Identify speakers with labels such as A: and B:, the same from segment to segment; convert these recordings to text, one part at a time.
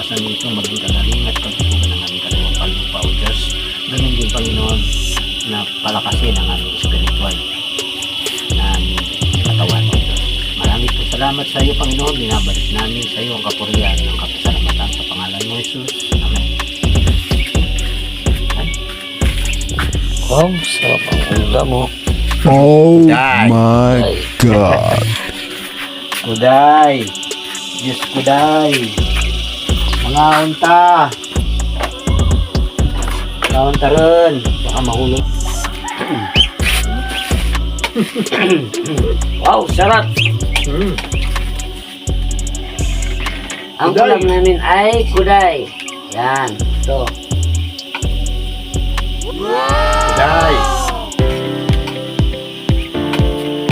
A: kalakasan nito, maging kagaling at kagustugan ng aming kaliwang palupa o Diyos. Ganun din, Panginoon, na palakasin ang aming spiritual na aming katawan o Diyos. Maraming po salamat sa iyo, Panginoon. Binabalik namin sa iyo ang kapurihan ng kapasalamatan sa pangalan mo, Jesus. Amen.
B: Wow, sarap ang ulam mo.
C: Oh
A: Kuday.
C: my God.
A: Kuday. Diyos Kuday. Mga unta. Mga unta rin. Baka mahulog.
B: Wow, sarap. Ang
A: Kuday.
B: ulam namin ay kuday. Yan, ito.
A: Kuday.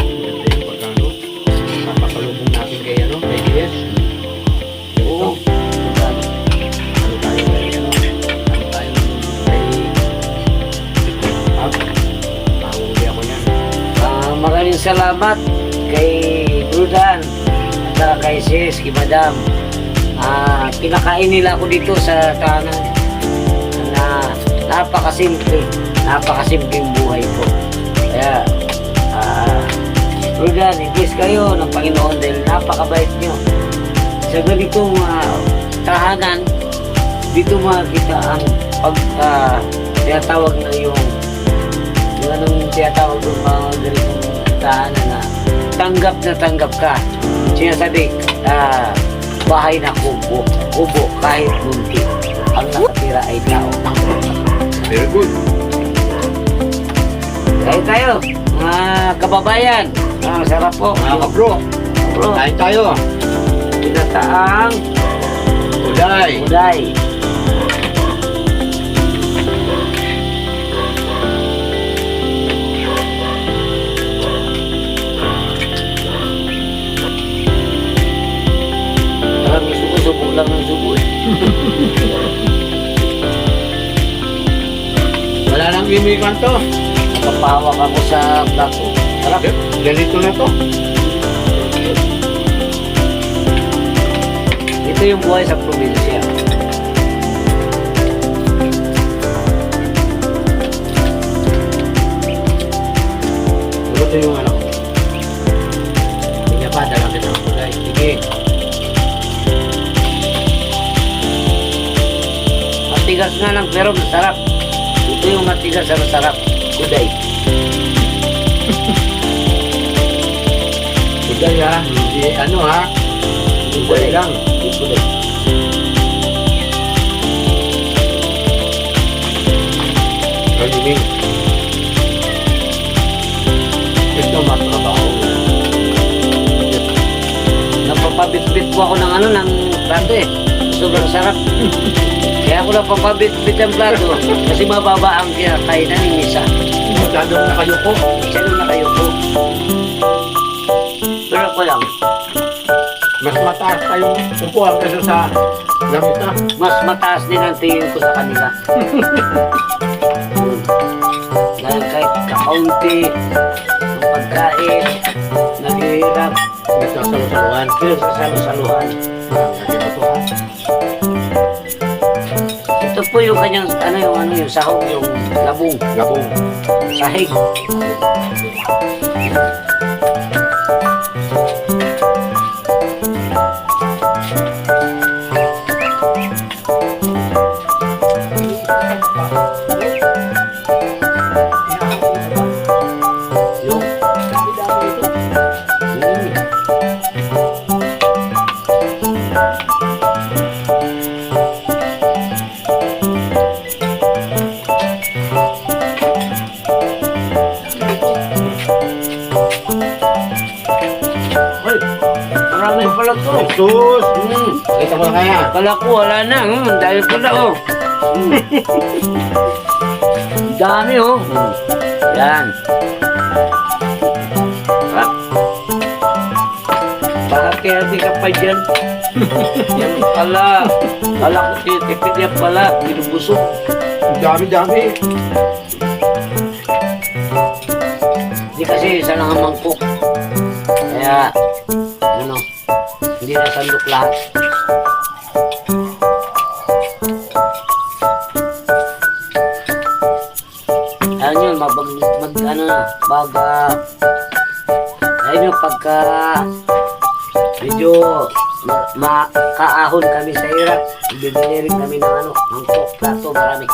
A: Ganda yung pagkano. Papasalubong natin kay ano, kay Yes.
B: Oo.
A: Ano tayo kay ano? Ano tayo kay mahuli ako yan.
B: Maraming salamat kay Brudan at saka kay Sis, kay Madam. Pinakain nila ako dito sa tahanan na napakasimpleng buhay ko. Kaya Brudan, i-bless kayo ng Panginoon dahil napakabait nyo. Sa ganitong tahanan, dito makikita ang tinatawag na yung anong tinatawag ng mga ganitong tahanan na tanggap ka. Sinasabi, bahay na kubo kahit munti. Ang nakatira ay tao.
A: Very good.
B: Kayo tayo, mga kababayan. Sarap po.
A: Mga kabro,
B: Bro,
A: kain tayo.
B: pinataang
A: Kuday.
B: uday. Parang subo lang ng subo eh.
A: Wala nang imikan to.
B: Nakapahawak ako sa plato. Sarap.
A: Ganito na to.
B: Ito yung buhay sa probinsya.
A: Ito yung ano. Hindi pa, dalang kita ng kulay. Sige.
B: Matigas nga lang pero masarap. Ito yung matigas na masarap. Kuday.
A: Kuday ha. Hindi ano ha. Kuday lang.
B: Kuday.
A: Kaliming. Ito matrabaho.
B: Napapabit-bit po ako ng ng plato eh. Sobrang sarap. Kaya ako napapabit-bit ang plato kasi mababa ang kainan ng isa.
A: Masyadong nakayuko.
B: Sino na kayo po? Pero ako lang,
A: Mas mataas tayong upuan kasi sa lamita.
B: mas mataas din ang tingin ko sa kanila. Dahil kahit kakaunti, ang pagkain, naghihirap,
A: Nagsasalusaluhan.
B: pinagsasalusaluhan. Ito po yung kanyang, yung sahog, yung labong,
A: Gabong.
B: sahig. Yung, Ay, marami pala to.
A: Jesus!
B: Hmm.
A: Kita mo na kaya.
B: Kala ko wala na. Dahil pala oh. Dami oh. Yan. Ah. Pakakiyati ka pa dyan. Yan pala. Kala ko titipid yan pala. Binubusok.
A: Dami-dami.
B: Hindi kasi isa lang ang mangkok. Kaya, hindi na sandok lahat. baga ayun yung pagka medyo makaahon kami sa hirap, bibili rin kami ng ano, ng plato marami.